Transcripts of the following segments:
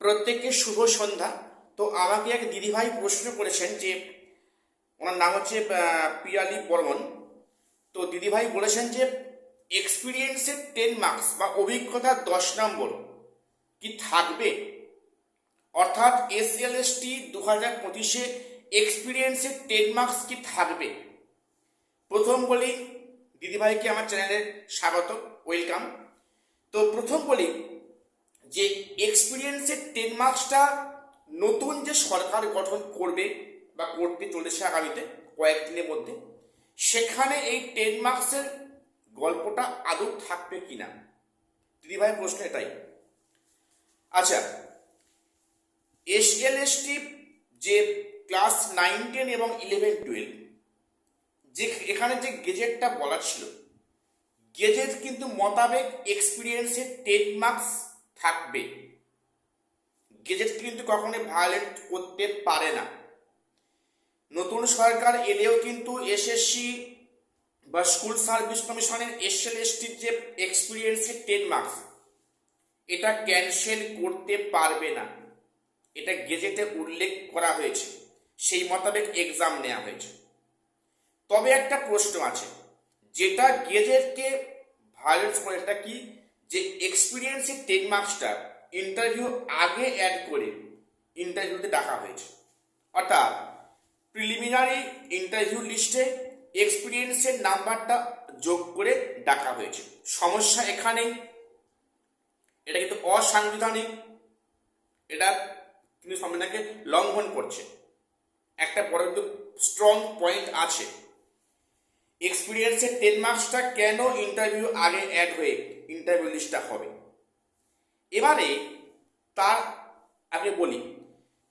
প্রত্যেককে শুভ সন্ধ্যা। তো আমাকে এক দিদিভাই প্রশ্ন করেছেন যে ওনার নাম হচ্ছে পিয়ালি বর্মন। তো দিদিভাই বলেছেন যে এক্সপিরিয়েন্সের 10 মার্কস বা অভিজ্ঞতার 10 নম্বর কি থাকবে, অর্থাৎ এসএলএসটি 2025-এ এক্সপিরিয়েন্সের 10 মার্কস কি থাকবে। প্রথম বলি দিদিভাইকে আমার চ্যানেলে স্বাগত, ওয়েলকাম। তো প্রথম বলি যে এক্সপিরিয়েন্সের 10 মার্কসটা নতুন যে সরকার গঠন করবে বা করতে চলেছে আগামীতে কয়েকদিনের মধ্যে, সেখানে এই 10 মার্কসের গল্পটা আদৌ থাকবে কিনা, দিদিভাইয়ের প্রশ্ন এটাই। আচ্ছা, এসএলএসটি যে ক্লাস 9, 10 এবং 11, 12 যে এখানে যে গেজেটটা বলা ছিল, গেজেট কিন্তু মোতাবেক এক্সপিরিয়েন্সের 10 মার্কস থাকবে। গেজেট কিন্তু কখনোই ভায়োলেট করতে পারে না। নতুন সরকার এলেও কিন্তু এসএসসি বা স্কুল সার্ভিস কমিশনের এসএলএসটির যে এক্সপিরিয়েন্সের 10 মার্কস, এটা ক্যান্সেল করতে পারবে না। এটা গেজেটে উল্লেখ করা হয়েছে, সেই মোতাবেক এক্সাম নেওয়া হয়েছে। তবে একটা প্রশ্ন আছে, যেটা গেজেটকে ভায়োলেট করে, এটা কি, যে এক্সপিরিয়েন্সের 10 মার্কসটা ইন্টারভিউ আগে অ্যাড করে ইন্টারভিউতে ডাকা হয়েছে। অর্থাৎ প্রিলিমিনারি ইন্টারভিউ লিস্টে এক্সপিরিয়েন্সের নাম্বারটা যোগ করে ডাকা হয়েছে। সমস্যা এখানেই, এটা কিন্তু অসাংবিধানিক, এটা কিন্তু সংবিধানকে লঙ্ঘন করছে। একটা বড় কিন্তু স্ট্রং পয়েন্ট আছে, এক্সপিরিয়েন্সের 10 মার্কসটা কেন ইন্টারভিউ আগে অ্যাড হয়ে ইন্টারভিউ লিস্টটা হবে। এবারে তার আগে বলি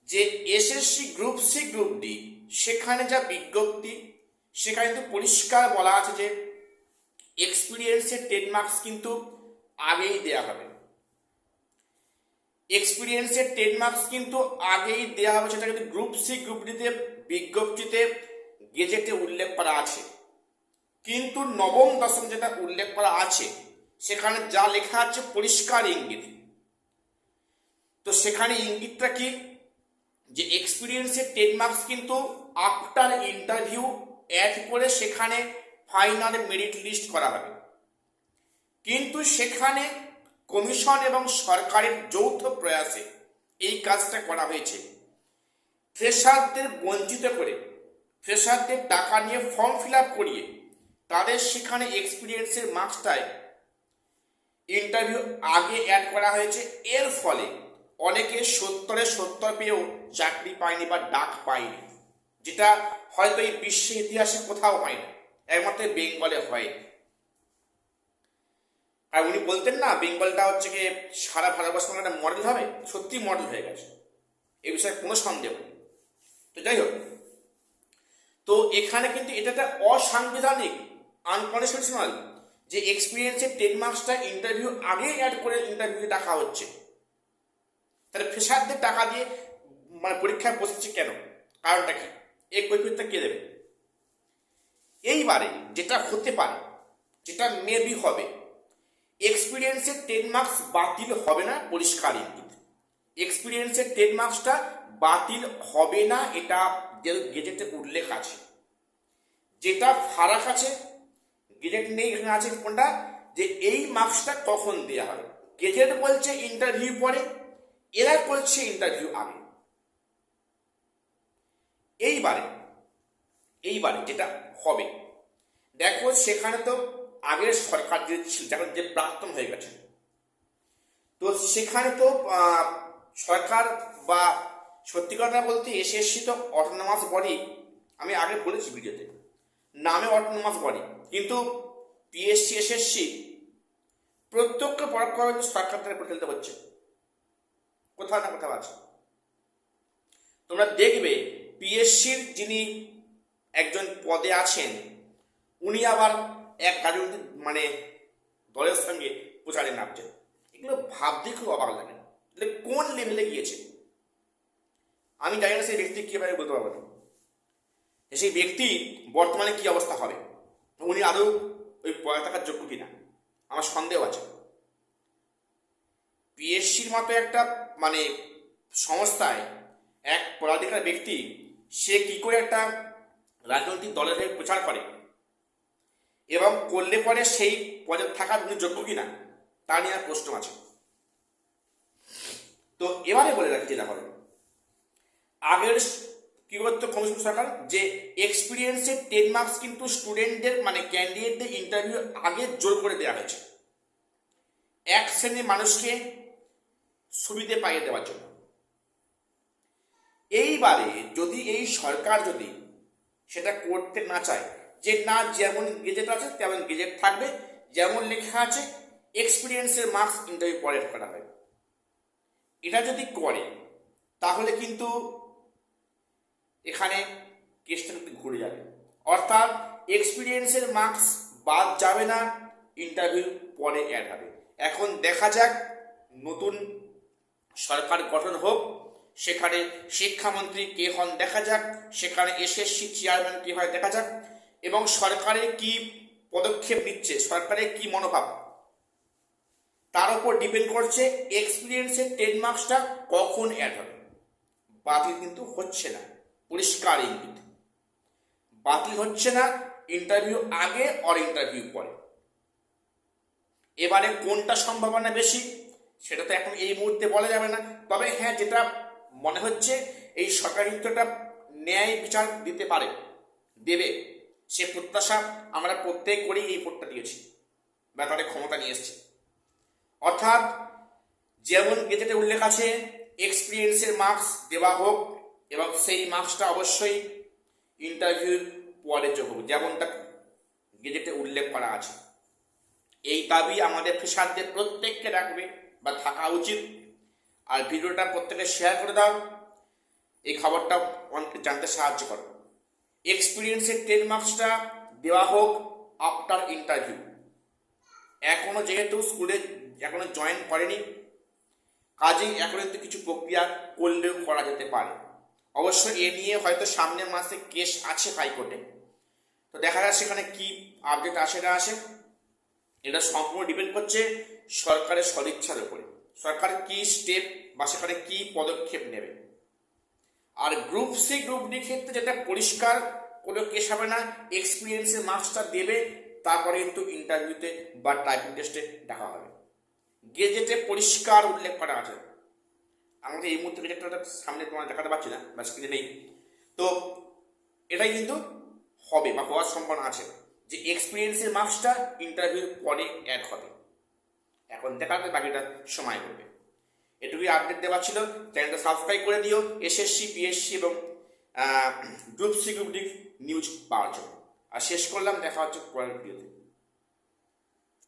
যে SSC group C, group D, সেখানে যা বিজ্ঞপ্তি, সেখানে কিন্তু পরিষ্কার বলা আছে যে এক্সপিরিয়েন্সের 10 মার্কস কিন্তু আগেই দেওয়া হবে। এক্সপিরিয়েন্সের 10 মার্কস কিন্তু আগেই দেওয়া হবে, সেটা কিন্তু গ্রুপ সি, গ্রুপ ডিতে বিজ্ঞপ্তিতে গেজেটে উল্লেখ করা আছে। কিন্তু নবম দশম যেটা উল্লেখ করা আছে, সেখানে যা লেখা আছে পরিষ্কার ইঙ্গিত। তো সেখানে ইঙ্গিতটা কি, যে এক্সপিরিয়েন্সের 10 মার্কস কিন্তু আফটার ইন্টারভিউ অ্যাড করে সেখানে ফাইনাল মেরিট লিস্ট করা হবে। কিন্তু সেখানে কমিশন এবং সরকারের যৌথ প্রয়াসে এই কাজটা করা হয়েছে। ফ্রেশারদের বঞ্চিত করে, ফ্রেশারদের টাকা নিয়ে ফর্ম ফিল আপ করিয়ে তাদের সেখানে এক্সপিরিয়েন্সের মার্কসটায় ইন্টারভিউ আগে অ্যাড করা হয়েছে। এর ফলে অনেকে 70-70 পেয়েও চাকরি পায়নি বা ডাক পায়নি, যেটা হয়তো এই বিশ্বের ইতিহাসে কোথাও হয় না, একমাত্র বেঙ্গলে হয়। আর উনি বলতেন না, বেঙ্গলটা হচ্ছে গিয়ে সারা ভারতবর্ষের একটা মডেল হবে, সত্যি মডেল হয়ে গেছে, এ বিষয়ে কোনো সন্দেহ নেই। তো যাই হোক, তো এখানে কিন্তু এটা একটা অসাংবিধানিক, আনকনস্টিটিউশনাল, যে এক্সপিরিয়েন্সের 10 মার্কসটা ইন্টারভিউ আগে অ্যাড করে ইন্টারভিউ ডাকা হচ্ছে। তাহলে ফ্রেশারদের টাকা দিয়ে মানে পরীক্ষায় বসেছে কেন, কারণটা কি, এই কৈফিয়তটা কে দেবে। এইবারে যেটা হতে পারে, যেটা মেবি হবে, এক্সপিরিয়েন্সের 10 মার্কস বাতিল হবে না, পরিষ্কার ইঙ্গিত। এক্সপিরিয়েন্সের 10 মার্কসটা বাতিল হবে না, এটা গেজেটে উল্লেখ আছে। যেটা ফারাক আছে, গেজেট নেই, এখানে আছে কোনটা, যে এই মার্কসটা কখন দেওয়া হবে। গেজেট বলছে ইন্টারভিউ পরে, এরা করছে ইন্টারভিউ আগে। এইবারে যেটা হবে, দেখো সেখানে তো আগের সরকার যে ছিল, যখন যে প্রাক্তন হয়ে গেছে, তো সেখানে তো সরকার বা সত্যি কথা বলতে এসএসসি তো অটোনমাস বডি, আমি আগে বলেছি ভিডিওতে, নামে অটোনমাস বডি, কিন্তু পিএসসি এসএসসি প্রত্যক্ষ পরোক্ষভাবে সরকার দ্বারা পরিচালিত হচ্ছে, কোথাও না কোথাও আছে। তোমরা দেখবে পিএসসির যিনি একজন পদে আছেন, উনি আবার এক রাজনৈতিক মানে দলের সঙ্গে প্রচারে নামছেন। এগুলো ভাবতে খুব অবাক লাগে, এগুলো কোন লেভেলে গিয়েছে আমি জানি না। সেই ব্যক্তি কীভাবে বলতে পারবো না, সেই ব্যক্তি বর্তমানে কি অবস্থা হবে, উনি আদৌ ওই পদে থাকার যোগ্য কিনা, আমার সন্দেহ আছে। পিএসসির মতো একটা মানে সংস্থায় এক পদাধিকার ব্যক্তি সে কি করে একটা রাজনৈতিক দলের হয়ে প্রচার করে এবং করলে পরে সেই পদে থাকার উনি যোগ্য কিনা তা নিয়ে প্রশ্ন আছে। তো এবারে বলে রাখি যেটা হবে, আগের কি করতো কমিশন সরকার, যে এক্সপিরিয়েন্সের 10 মার্কস কিন্তু স্টুডেন্টদের মানে ক্যান্ডিডেটদের ইন্টারভিউ আগে জোর করে দেওয়া হয়েছে এক শ্রেণীর মানুষকে সুবিধে পাইয়ে দেওয়ার জন্য। এইবারে যদি এই সরকার যদি সেটা করতে না চায়, যে না যেমন গেজেট আছে তেমন গেজেট থাকবে, যেমন লেখা আছে এক্সপিরিয়েন্সের মার্কস ইন্টারভিউ পরে করা হয়, এটা যদি করে তাহলে কিন্তু এখানে কেসটা কিন্তু ঘুরে যাবে। অর্থাৎ এক্সপিরিয়েন্সের মার্কস বাদ যাবে না, ইন্টারভিউ পরে অ্যাড হবে। এখন দেখা যাক নতুন সরকার গঠন হোক, সেখানে শিক্ষামন্ত্রী কে হন দেখা যাক, সেখানে এসএসসি চেয়ারম্যান কে হয় দেখা যাক, এবং সরকারের কি পদক্ষেপ নিচ্ছে, সরকারের কি মনোভাব, তার উপর ডিপেন্ড করছে এক্সপিরিয়েন্সের 10 মার্কসটা কখন অ্যাড হবে। বাতিল কিন্তু হচ্ছে না, পরিষ্কার ইঙ্গিত বাতিল হচ্ছে না, ইন্টারভিউ আগে আর ইন্টারভিউ পরে। এবারে কোনটা সম্ভাবনা বেশি সেটা তো এখন এই মুহূর্তে বলা যাবে না, তবে হ্যাঁ যেটা মনে হচ্ছে এই সরকার কিন্তু একটা ন্যায় বিচার দিতে পারে, দেবে, সে প্রত্যাশা আমরা প্রত্যেক করেই এই ভোটটা দিয়েছি বা তাদের ক্ষমতা নিয়ে এসেছি। অর্থাৎ যেমন গেজেটে উল্লেখ আছে এক্সপিরিয়েন্সের মার্কস দেওয়া হোক এবং সেই মার্কসটা অবশ্যই ইন্টারভিউর পরে যোগ হোক, যেমনটা গেজেটে উল্লেখ করা আছে। এই দাবি আমাদের ফ্রেশারদের প্রত্যেককে রাখবে বা থাকা উচিত। আর ভিডিওটা প্রত্যেকে শেয়ার করে দাও, এই খবরটা অনেকে জানতে সাহায্য করো। এক্সপিরিয়েন্সের 10 মার্কসটা দেওয়া হোক আফটার ইন্টারভিউ। এখনো যেহেতু স্কুলে এখনো জয়েন করেনি, কাজেই এখন কিন্তু কিছু প্রক্রিয়া করলেও করা যেতে পারে। অবশ্য এ নিয়ে হয়তো সামনের মাসে কেস আছে হাইকোর্টে, তো দেখা যাক সেখানে কি আপডেট আসে না আসে। এটা সম্পূর্ণ ডিপেন্ড করছে সরকারের সদিচ্ছার উপরে, সরকার কি স্টেপ বা সেখানে কি পদক্ষেপ নেবে। আর গ্রুপ সি গ্রুপ ডি ক্ষেত্রে যেটা পরিষ্কার কোনো কেস হবে না, এক্সপিরিয়েন্সের মার্কসটা দেবে, তারপরে কিন্তু ইন্টারভিউতে বা টাইপিং টেস্টে দেখা হবে। গেজেটে পরিষ্কার উল্লেখ করা আছে, আমাদের এই মুহূর্তে গেজেটটা সামনে তোমার দেখাতে পারছি না বা স্ক্রিনে নেই, তো এটাই কিন্তু হবে বা হওয়ার সম্ভাবনা আছে যে এক্সপিরিয়েন্সের মার্কসটা ইন্টারভিউ পরে অ্যাড হবে। এখন দেখাতে বাকিটা সময় করবে। এটুকুই আপডেট দেওয়া ছিল, চ্যানেলটা সাবস্ক্রাইব করে দিও এসএসসি পিএসসি এবং group C group D news পাওয়ার জন্য। আর শেষ করলাম, দেখা হচ্ছে পরের ভিডিওতে।